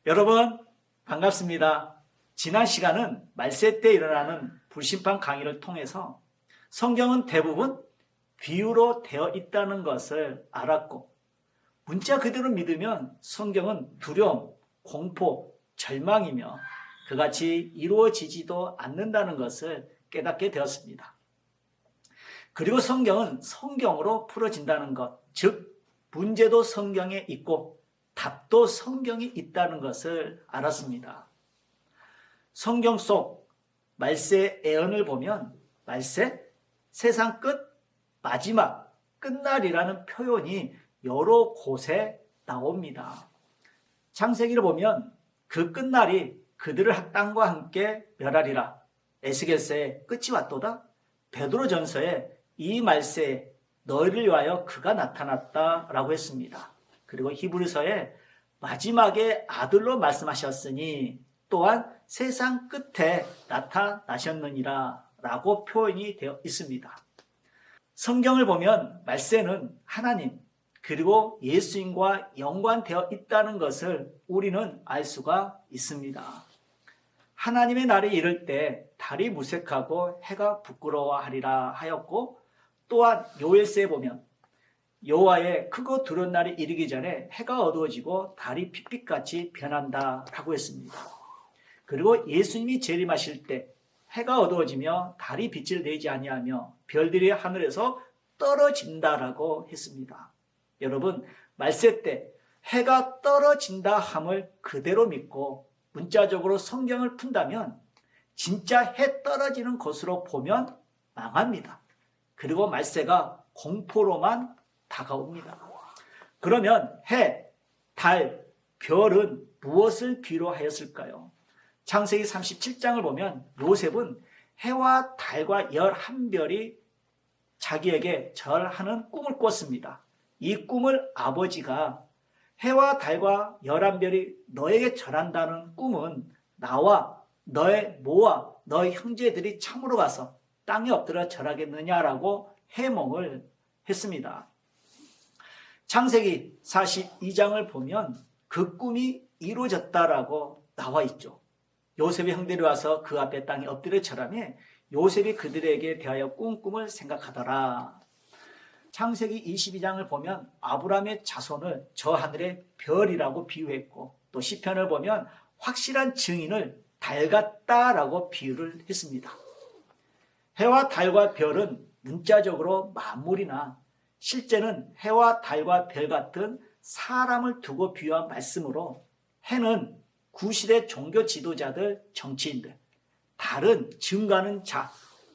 여러분 반갑습니다. 지난 시간은 말세 때 일어나는 불심판 강의를 통해서 성경은 대부분 비유로 되어 있다는 것을 알았고, 문자 그대로 믿으면 성경은 두려움, 공포, 절망이며 그같이 이루어지지도 않는다는 것을 깨닫게 되었습니다. 그리고 성경은 성경으로 풀어진다는 것, 즉 문제도 성경에 있고 답도 성경에 있다는 것을 알았습니다. 성경 속 말세 예언을 보면 말세, 세상 끝, 마지막, 끝날이라는 표현이 여러 곳에 나옵니다. 창세기를 보면 그 끝날이 그들을 땅과 함께 멸하리라. 에스겔서에 끝이 왔도다. 베드로전서에 이 말세에 너희를 위하여 그가 나타났다라고 했습니다. 그리고 히브리서에 마지막에 아들로 말씀하셨으니 또한 세상 끝에 나타나셨느니라 라고 표현이 되어 있습니다. 성경을 보면 말세는 하나님 그리고 예수님과 연관되어 있다는 것을 우리는 알 수가 있습니다. 하나님의 날이 이를 때 달이 무색하고 해가 부끄러워하리라 하였고, 또한 요엘서에 보면 여호와의 크고 두려운 날이 이르기 전에 해가 어두워지고 달이 핏빛같이 변한다라고 했습니다. 그리고 예수님이 재림하실 때 해가 어두워지며 달이 빛을 내지 아니하며 별들이 하늘에서 떨어진다라고 했습니다. 여러분, 말세 때 해가 떨어진다 함을 그대로 믿고 문자적으로 성경을 푼다면 진짜 해 떨어지는 것으로 보면 망합니다. 그리고 말세가 공포로만 다가옵니다. 그러면 해, 달, 별은 무엇을 비유하였을까요? 창세기 37장을 보면 요셉은 해와 달과 11별이 자기에게 절하는 꿈을 꿨습니다. 이 꿈을 아버지가 해와 달과 11별이 너에게 절한다는 꿈은 나와 너의 모와 너의 형제들이 참으로 가서 땅에 엎드려 절하겠느냐라고 해몽을 했습니다. 창세기 42장을 보면 그 꿈이 이루어졌다라고 나와 있죠. 요셉의 형들이 와서 그 앞에 땅에 엎드려 절하며 요셉이 그들에게 대하여 꾼 꿈을 생각하더라. 창세기 22장을 보면 아브라함의 자손을 저 하늘의 별이라고 비유했고, 또 시편을 보면 확실한 증인을 달 같다라고 비유를 했습니다. 해와 달과 별은 문자적으로 만물이나 실제는 해와 달과 별 같은 사람을 두고 비유한 말씀으로, 해는 구시대 종교 지도자들, 정치인들, 달은 증가하는 자,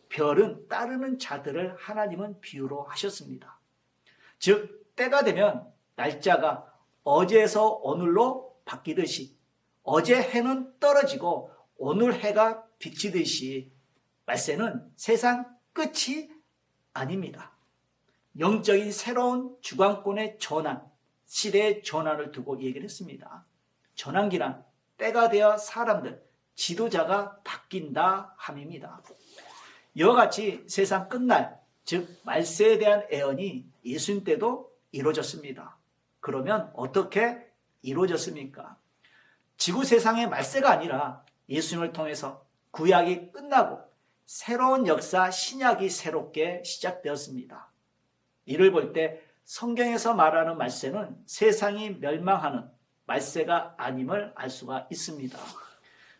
별은 따르는 자들을 하나님은 비유로 하셨습니다. 즉 때가 되면 날짜가 어제에서 오늘로 바뀌듯이 어제 해는 떨어지고 오늘 해가 비치듯이 말세는 세상 끝이 아닙니다. 영적인 새로운 주관권의 전환, 시대의 전환을 두고 얘기를 했습니다. 전환기란 때가 되어 사람들, 지도자가 바뀐다 함입니다. 이와 같이 세상 끝날, 즉 말세에 대한 예언이 예수님 때도 이루어졌습니다. 그러면 어떻게 이루어졌습니까? 지구 세상의 말세가 아니라 예수님을 통해서 구약이 끝나고 새로운 역사, 신약이 새롭게 시작되었습니다. 이를 볼 때 성경에서 말하는 말세는 세상이 멸망하는 말세가 아님을 알 수가 있습니다.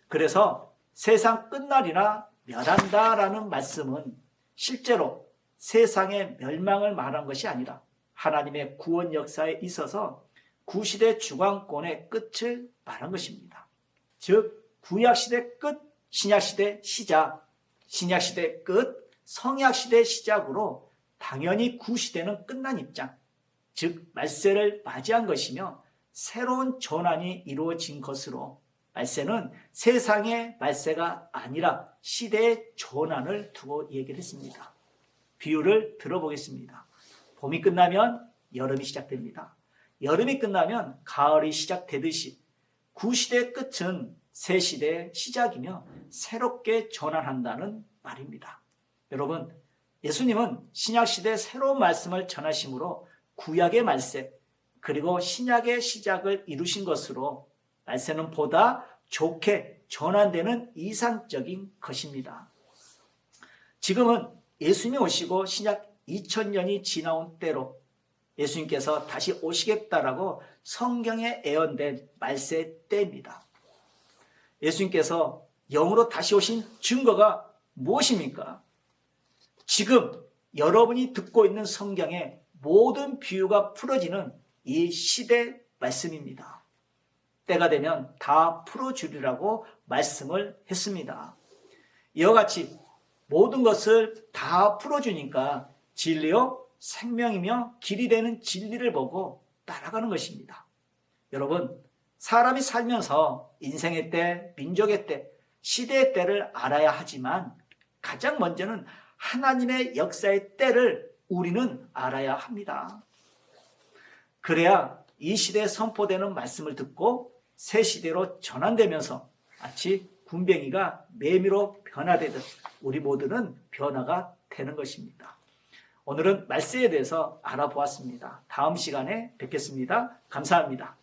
그래서 세상 끝날이나 멸한다라는 말씀은 실제로 세상의 멸망을 말한 것이 아니라 하나님의 구원 역사에 있어서 구시대 주관권의 끝을 말한 것입니다. 즉 구약시대 끝, 신약시대 시작, 신약시대 끝, 성약시대 시작으로 당연히 구시대는 끝난 입장, 즉 말세를 맞이한 것이며 새로운 전환이 이루어진 것으로 말세는 세상의 말세가 아니라 시대의 전환을 두고 얘기를 했습니다. 비유를 들어보겠습니다. 봄이 끝나면 여름이 시작됩니다. 여름이 끝나면 가을이 시작되듯이 구시대의 끝은 새 시대의 시작이며 새롭게 전환한다는 말입니다. 여러분, 예수님은 신약시대의 새로운 말씀을 전하심으로 구약의 말세 그리고 신약의 시작을 이루신 것으로 말세는 보다 좋게 전환되는 이상적인 것입니다. 지금은 예수님이 오시고 신약 2000년이 지나온 때로 예수님께서 다시 오시겠다라고 성경에 예언된 말세 때입니다. 예수님께서 영으로 다시 오신 증거가 무엇입니까? 지금 여러분이 듣고 있는 성경의 모든 비유가 풀어지는 이 시대 말씀입니다. 때가 되면 다 풀어주리라고 말씀을 했습니다. 이와 같이 모든 것을 다 풀어주니까 진리요 생명이며 길이 되는 진리를 보고 따라가는 것입니다. 여러분, 사람이 살면서 인생의 때, 민족의 때, 시대의 때를 알아야 하지만 가장 먼저는 하나님의 역사의 때를 우리는 알아야 합니다. 그래야 이 시대에 선포되는 말씀을 듣고 새 시대로 전환되면서 마치 군뱅이가 매미로 변화되듯 우리 모두는 변화가 되는 것입니다. 오늘은 말세에 대해서 알아보았습니다. 다음 시간에 뵙겠습니다. 감사합니다.